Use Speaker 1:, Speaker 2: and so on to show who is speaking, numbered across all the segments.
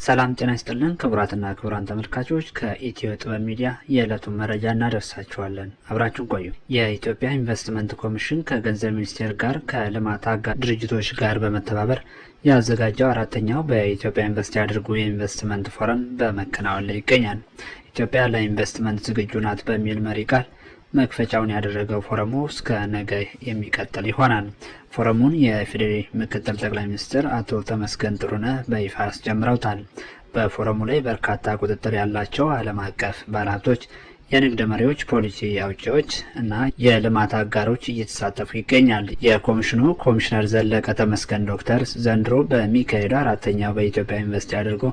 Speaker 1: ሰላም ጤና ይስጥልን ክቡራትና ክቡራን ተመልካቾች ከኢትዮ ጥበብ ሚዲያ የዕለቱን መረጃ እናደርሳችኋለን። አብራችሁን ቆዩ። የኢትዮጵያ ኢንቨስትመንት ኮሚሽን ከገንዘብ ሚኒስቴር ጋር ከልማት አጋር ድርጅቶች ጋር በመተባበር ያዘጋጀው አራተኛው በኢትዮጵያ ኢንቨስት ያድርጉ የኢንቨስትመንት ፎረም በመከናወን ላይ ይገኛል። ኢትዮጵያ ለኢንቨስትመንት ዝግጁ ናት በሚል መሪ ቃል መክፈቻውን ያደረገው ፎረሙ እስከ ነገ የሚቀጥል ይሆናል። ፎረሙን የፌዴራል ምክትል ጠቅላይ ሚኒስትር አቶ ተመስገን ጥሩነህ በይፋ አስጀምረውታል። በፎረሙ ላይ በርካታ ቁጥጥር ያላቸው ዓለም አቀፍ ባለሀብቶች፣ የንግድ መሪዎች፣ ፖሊሲ አውጪዎች እና የልማት አጋሮች እየተሳተፉ ይገኛል። የኮሚሽኑ ኮሚሽነር ዘለቀ ተመስገን ዶክተር ዘንድሮ በሚካሄደው አራተኛው በኢትዮጵያ ኢንቨስት ያድርጉ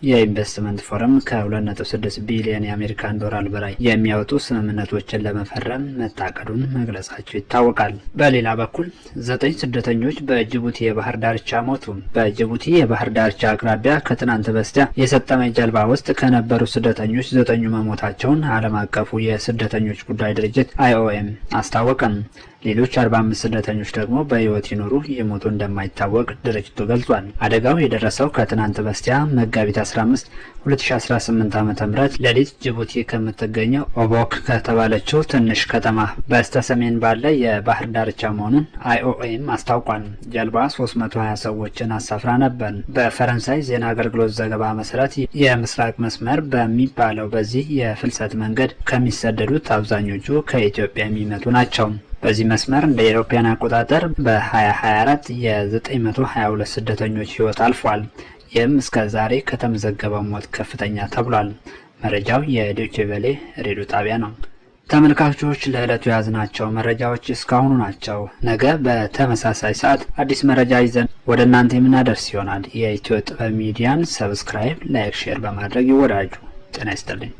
Speaker 1: የኢንቨስትመንት ፎረም ከ2.6 ቢሊዮን የአሜሪካን ዶላር በላይ የሚያወጡ ስምምነቶችን ለመፈረም መታቀዱን መግለጻቸው ይታወቃል። በሌላ በኩል 9 ስደተኞች በጅቡቲ የባህር ዳርቻ ሞቱ። በጅቡቲ የባህር ዳርቻ አቅራቢያ ከትናንት በስቲያ የሰጠመ ጀልባ ውስጥ ከነበሩ ስደተኞች 9 መሞታቸውን ዓለም አቀፉ የስደተኞች ጉዳይ ድርጅት IOM አስታወቀም። ሌሎች 45 ስደተኞች ደግሞ በህይወት ይኖሩ ይሞቱ እንደማይታወቅ ድርጅቱ ገልጿል። አደጋው የደረሰው ከትናንት በስቲያ መጋቢት 15 2018 ዓ.ም ሌሊት ጅቡቲ ከምትገኘው ኦቦክ ከተባለችው ትንሽ ከተማ በስተሰሜን ባለ የባህር ዳርቻ መሆኑን IOM አስታውቋል። ጀልባ 320 ሰዎችን አሳፍራ ነበር። በፈረንሳይ ዜና አገልግሎት ዘገባ መሰረት የምስራቅ መስመር በሚባለው በዚህ የፍልሰት መንገድ ከሚሰደዱት አብዛኞቹ ከኢትዮጵያ የሚመጡ ናቸው። በዚህ መስመር እንደ አውሮፓውያን አቆጣጠር በ2024 የ922 ስደተኞች ህይወት አልፏል። ይህም እስከ ዛሬ ከተመዘገበው ሞት ከፍተኛ ተብሏል። መረጃው የዶይቼ ቬለ ሬዲዮ ጣቢያ ነው። ተመልካቾች ለዕለቱ ያዝናቸው መረጃዎች እስካሁኑ ናቸው። ነገ በተመሳሳይ ሰዓት አዲስ መረጃ ይዘን ወደ እናንተ የምናደርስ ይሆናል። የኢትዮ ጥበብ ሚዲያን ሰብስክራይብ፣ ላይክ፣ ሼር በማድረግ ይወዳጁ። ጤና ይስጥልኝ።